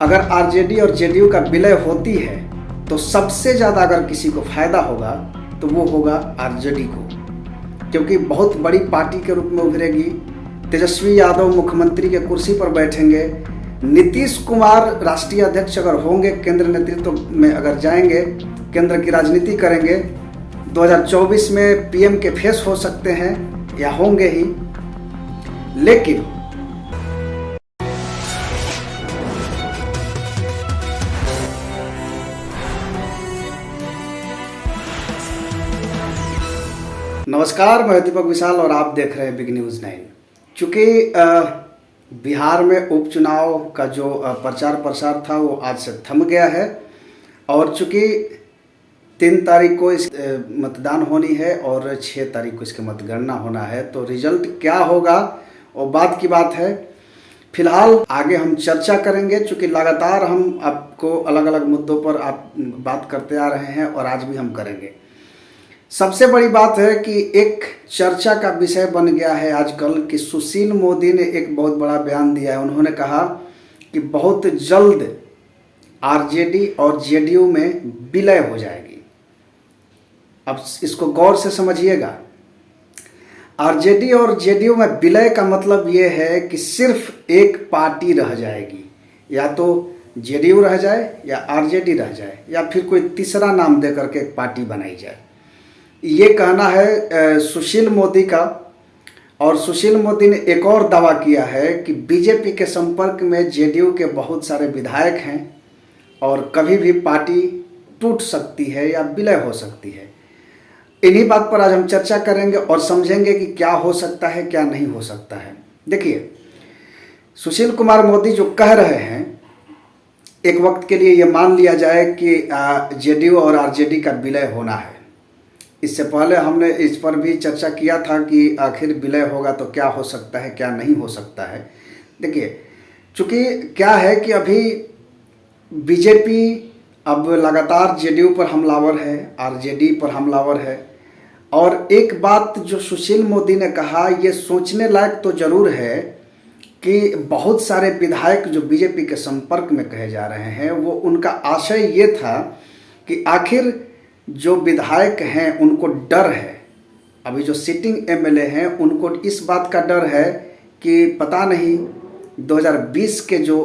अगर आरजेडी और जेडीयू का विलय होती है तो सबसे ज़्यादा अगर किसी को फायदा होगा तो वो होगा आरजेडी को, क्योंकि बहुत बड़ी पार्टी के रूप में उभरेगी। तेजस्वी यादव मुख्यमंत्री के कुर्सी पर बैठेंगे, नीतीश कुमार राष्ट्रीय अध्यक्ष अगर होंगे, केंद्र नेतृत्व में अगर जाएंगे, केंद्र की राजनीति करेंगे, 2024 में पीएम के फेस हो सकते हैं या होंगे ही। लेकिन नमस्कार, मैं दीपक विशाल और आप देख रहे हैं बिग न्यूज़ 9। चूँकि बिहार में उपचुनाव का जो प्रचार प्रसार था वो आज से थम गया है और चूँकि 3 तारीख को इस मतदान होनी है और 6 तारीख को इसकी मतगणना होना है, तो रिजल्ट क्या होगा वो बात की बात है। फिलहाल आगे हम चर्चा करेंगे, चूँकि लगातार हम आपको अलग अलग मुद्दों पर आप बात करते आ रहे हैं और आज भी हम करेंगे। सबसे बड़ी बात है कि एक चर्चा का विषय बन गया है आजकल कि सुशील मोदी ने एक बहुत बड़ा बयान दिया है। उन्होंने कहा कि बहुत जल्द आरजेडी और जेडीयू में विलय हो जाएगी। अब इसको गौर से समझिएगा। आरजेडी और जेडीयू में विलय का मतलब ये है कि सिर्फ एक पार्टी रह जाएगी, या तो जेडीयू रह जाए या आरजेडी रह जाए या फिर कोई तीसरा नाम दे करके एक पार्टी बनाई जाए। ये कहना है सुशील मोदी का। और सुशील मोदी ने एक और दावा किया है कि बीजेपी के संपर्क में जेडीयू के बहुत सारे विधायक हैं और कभी भी पार्टी टूट सकती है या विलय हो सकती है। इन्हीं बात पर आज हम चर्चा करेंगे और समझेंगे कि क्या हो सकता है, क्या नहीं हो सकता है। देखिए, सुशील कुमार मोदी जो कह रहे हैं, एक वक्त के लिए ये मान लिया जाए कि जेडीयू और आरजेडी का विलय होना है। इससे पहले हमने इस पर भी चर्चा किया था कि आखिर विलय होगा तो क्या हो सकता है, क्या नहीं हो सकता है। देखिए, चूँकि क्या है कि अभी बीजेपी अब लगातार जेडीयू पर हमलावर है, आरजेडी पर हमलावर है। और एक बात जो सुशील मोदी ने कहा, ये सोचने लायक तो ज़रूर है कि बहुत सारे विधायक जो बीजेपी के संपर्क में कहे जा रहे हैं, वो उनका आशय ये था कि आखिर जो विधायक हैं उनको डर है, अभी जो सिटिंग एमएलए हैं उनको इस बात का डर है कि पता नहीं 2020 के जो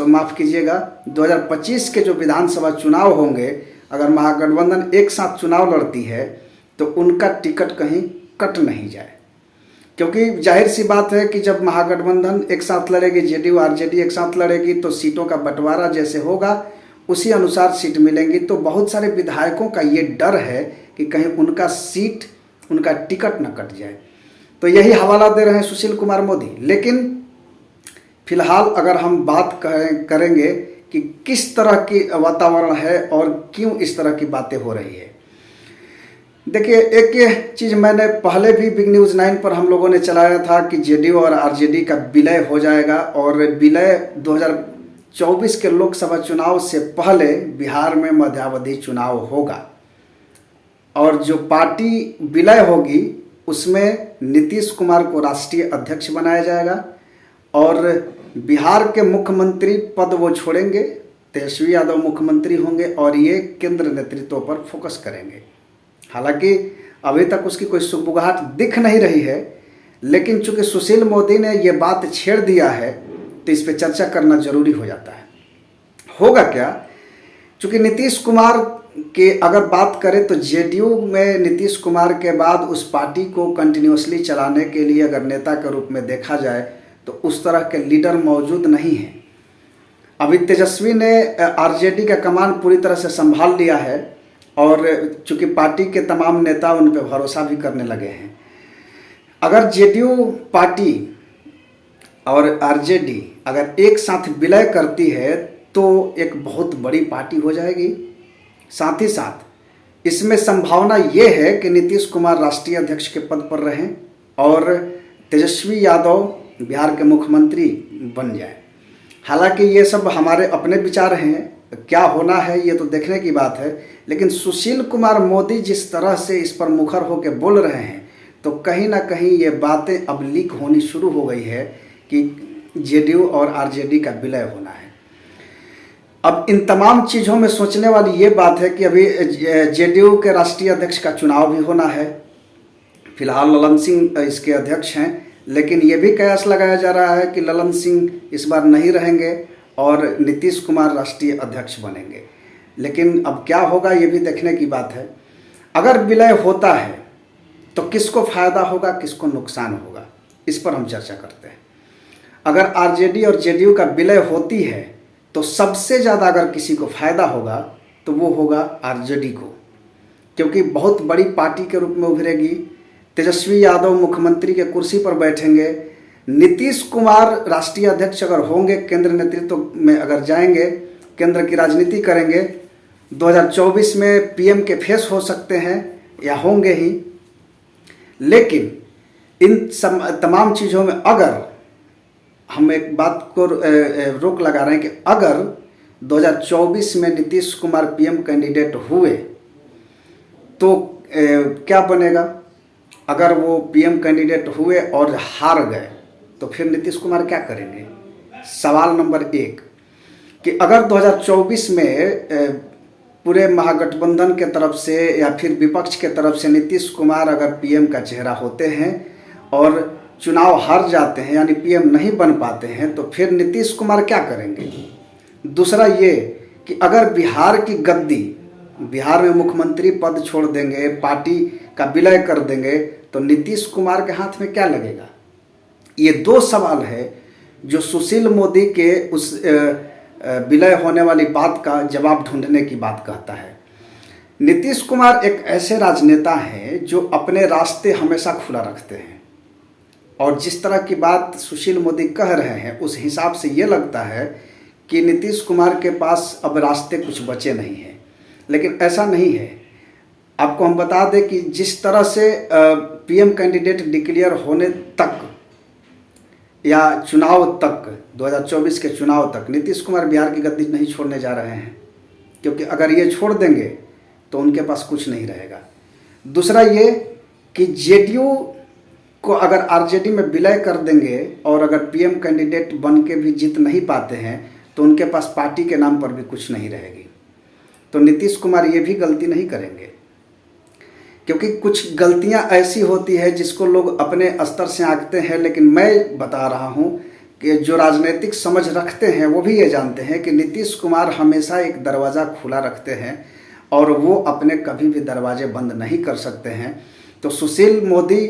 माफ़ कीजिएगा 2025 के जो विधानसभा चुनाव होंगे, अगर महागठबंधन एक साथ चुनाव लड़ती है तो उनका टिकट कहीं कट नहीं जाए। क्योंकि जाहिर सी बात है कि जब महागठबंधन एक साथ लड़ेगी, जेडीयू आरजेडी एक साथ लड़ेगी, तो सीटों का बंटवारा जैसे होगा उसी अनुसार सीट मिलेंगी। तो बहुत सारे विधायकों का ये डर है कि कहीं उनका सीट, उनका टिकट न कट जाए। तो यही हवाला दे रहे हैं सुशील कुमार मोदी। लेकिन फिलहाल अगर हम बात करेंगे कि किस तरह की वातावरण है और क्यों इस तरह की बातें हो रही है। देखिए, एक चीज़ मैंने पहले भी बिग न्यूज़ 9 पर हम लोगों ने चलाया था कि जेडीयू और आरजेडी का विलय हो जाएगा और विलय 2024 के लोकसभा चुनाव से पहले बिहार में मध्यावधि चुनाव होगा और जो पार्टी विलय होगी उसमें नीतीश कुमार को राष्ट्रीय अध्यक्ष बनाया जाएगा और बिहार के मुख्यमंत्री पद वो छोड़ेंगे, तेजस्वी यादव मुख्यमंत्री होंगे और ये केंद्र नेतृत्व पर फोकस करेंगे। हालांकि अभी तक उसकी कोई सुगबुगाहट दिख नहीं रही है, लेकिन चूंकि सुशील मोदी ने ये बात छेड़ दिया है तो इस पर चर्चा करना जरूरी हो जाता है। होगा क्या? चूँकि नीतीश कुमार के अगर बात करें तो जेडीयू में नीतीश कुमार के बाद उस पार्टी को कंटिन्यूसली चलाने के लिए अगर नेता के रूप में देखा जाए तो उस तरह के लीडर मौजूद नहीं हैं। अभी तेजस्वी ने आरजेडी का कमान पूरी तरह से संभाल लिया है और चूँकि पार्टी के तमाम नेता उन पर भरोसा भी करने लगे हैं। अगर जेडीयू पार्टी और आरजेडी अगर एक साथ विलय करती है तो एक बहुत बड़ी पार्टी हो जाएगी। साथ ही साथ इसमें संभावना ये है कि नीतीश कुमार राष्ट्रीय अध्यक्ष के पद पर रहें और तेजस्वी यादव बिहार के मुख्यमंत्री बन जाए। हालांकि ये सब हमारे अपने विचार हैं, क्या होना है ये तो देखने की बात है। लेकिन सुशील कुमार मोदी जिस तरह से इस पर मुखर होकर बोल रहे हैं तो कहीं ना कहीं ये बातें अब लीक होनी शुरू हो गई है कि जेडीयू और आरजेडी का विलय होना है। अब इन तमाम चीज़ों में सोचने वाली ये बात है कि अभी जेडीयू के राष्ट्रीय अध्यक्ष का चुनाव भी होना है। फिलहाल ललन सिंह इसके अध्यक्ष हैं, लेकिन ये भी कयास लगाया जा रहा है कि ललन सिंह इस बार नहीं रहेंगे और नीतीश कुमार राष्ट्रीय अध्यक्ष बनेंगे। लेकिन अब क्या होगा ये भी देखने की बात है। अगर विलय होता है तो किसको फ़ायदा होगा, किसको नुकसान होगा, इस पर हम चर्चा करते हैं। अगर आरजेडी और जेडीयू का विलय होती है तो सबसे ज़्यादा अगर किसी को फ़ायदा होगा तो वो होगा आरजेडी को, क्योंकि बहुत बड़ी पार्टी के रूप में उभरेगी। तेजस्वी यादव मुख्यमंत्री के कुर्सी पर बैठेंगे, नीतीश कुमार राष्ट्रीय अध्यक्ष अगर होंगे, केंद्र नेतृत्व में अगर जाएंगे, केंद्र की राजनीति करेंगे, 2024 में पीएम के फेस हो सकते हैं या होंगे ही। लेकिन इन तमाम चीज़ों में अगर हम एक बात को रोक लगा रहे हैं कि अगर 2024 में नीतीश कुमार पीएम कैंडिडेट हुए तो क्या बनेगा। अगर वो पीएम कैंडिडेट हुए और हार गए तो फिर नीतीश कुमार क्या करेंगे। सवाल नंबर 1 कि अगर 2024 में पूरे महागठबंधन के तरफ से या फिर विपक्ष के तरफ से नीतीश कुमार अगर पीएम का चेहरा होते हैं और चुनाव हार जाते हैं, यानी पीएम नहीं बन पाते हैं, तो फिर नीतीश कुमार क्या करेंगे। दूसरा ये कि अगर बिहार की गद्दी, बिहार में मुख्यमंत्री पद छोड़ देंगे, पार्टी का विलय कर देंगे, तो नीतीश कुमार के हाथ में क्या लगेगा। ये 2 सवाल है जो सुशील मोदी के उस विलय होने वाली बात का जवाब ढूंढने की बात कहता है। नीतीश कुमार एक ऐसे राजनेता हैं जो अपने रास्ते हमेशा खुला रखते हैं, और जिस तरह की बात सुशील मोदी कह रहे हैं उस हिसाब से ये लगता है कि नीतीश कुमार के पास अब रास्ते कुछ बचे नहीं हैं। लेकिन ऐसा नहीं है। आपको हम बता दें कि जिस तरह से पीएम कैंडिडेट डिक्लेयर होने तक या चुनाव तक, 2024 के चुनाव तक नीतीश कुमार बिहार की गद्दी नहीं छोड़ने जा रहे हैं, क्योंकि अगर ये छोड़ देंगे तो उनके पास कुछ नहीं रहेगा। दूसरा ये कि जेडीयू को अगर आरजेडी में विलय कर देंगे और अगर पीएम कैंडिडेट बन के भी जीत नहीं पाते हैं तो उनके पास पार्टी के नाम पर भी कुछ नहीं रहेगी। तो नीतीश कुमार ये भी गलती नहीं करेंगे, क्योंकि कुछ गलतियां ऐसी होती है जिसको लोग अपने स्तर से आंकते हैं। लेकिन मैं बता रहा हूं कि जो राजनीतिक समझ रखते हैं वो भी ये जानते हैं कि नीतीश कुमार हमेशा एक दरवाज़ा खुला रखते हैं और वो अपने कभी भी दरवाजे बंद नहीं कर सकते हैं। तो सुशील मोदी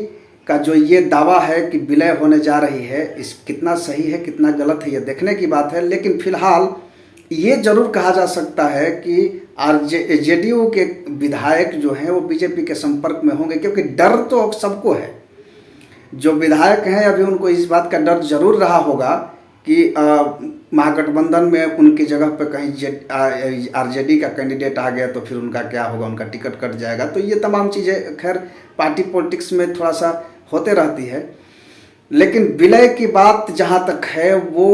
का जो ये दावा है कि विलय होने जा रही है, इस कितना सही है कितना गलत है ये देखने की बात है। लेकिन फिलहाल ये जरूर कहा जा सकता है कि जेडीयू के विधायक जो हैं वो बीजेपी के संपर्क में होंगे, क्योंकि डर तो सबको है। जो विधायक हैं अभी उनको इस बात का डर जरूर रहा होगा कि महागठबंधन में उनकी जगह पर कहीं आरजेडी का कैंडिडेट आ गया तो फिर उनका क्या होगा, उनका टिकट कट जाएगा। तो ये तमाम चीज़ें खैर पार्टी पॉलिटिक्स में थोड़ा सा होते रहती है। लेकिन विलय की बात जहाँ तक है वो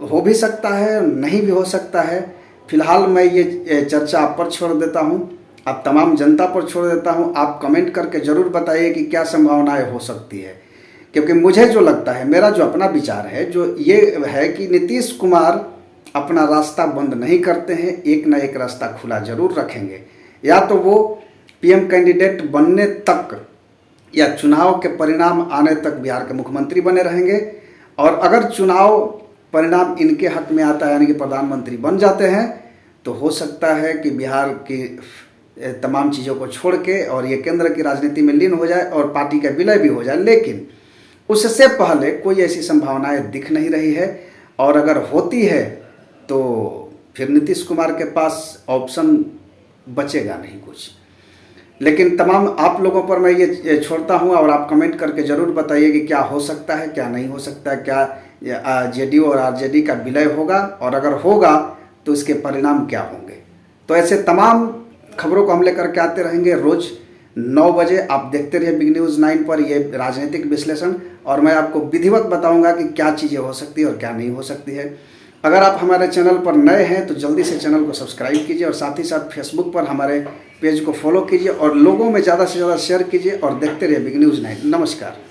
हो भी सकता है, नहीं भी हो सकता है। फिलहाल मैं ये चर्चा आप पर छोड़ देता हूँ, आप तमाम जनता पर छोड़ देता हूँ। आप कमेंट करके ज़रूर बताइए कि क्या संभावनाएं हो सकती है, क्योंकि मुझे जो लगता है, मेरा जो अपना विचार है जो ये है कि नीतीश कुमार अपना रास्ता बंद नहीं करते हैं, एक ना एक रास्ता खुला ज़रूर रखेंगे। या तो वो पीएम कैंडिडेट बनने तक या चुनाव के परिणाम आने तक बिहार के मुख्यमंत्री बने रहेंगे, और अगर चुनाव परिणाम इनके हक में आता है यानी कि प्रधानमंत्री बन जाते हैं तो हो सकता है कि बिहार की तमाम चीज़ों को छोड़ के और ये केंद्र की राजनीति में लीन हो जाए और पार्टी का विलय भी हो जाए। लेकिन उससे पहले कोई ऐसी संभावनाएं दिख नहीं रही है, और अगर होती है तो फिर नीतीश कुमार के पास ऑप्शन बचेगा नहीं कुछ। लेकिन तमाम आप लोगों पर मैं ये छोड़ता हूँ, और आप कमेंट करके ज़रूर बताइए कि क्या हो सकता है क्या नहीं हो सकता है, क्या जेडीयू और आरजेडी का विलय होगा, और अगर होगा तो इसके परिणाम क्या होंगे। तो ऐसे तमाम खबरों को हम लेकर के आते रहेंगे रोज़ 9 बजे। आप देखते रहिए बिग न्यूज़ 9 पर ये राजनीतिक विश्लेषण, और मैं आपको विधिवत बताऊंगा कि क्या चीज़ें हो सकती है और क्या नहीं हो सकती है। अगर आप हमारे चैनल पर नए हैं तो जल्दी से चैनल को सब्सक्राइब कीजिए, और साथ ही साथ फेसबुक पर हमारे पेज को फॉलो कीजिए और लोगों में ज़्यादा से ज़्यादा शेयर कीजिए, और देखते रहिए बिग न्यूज़ 9। नमस्कार।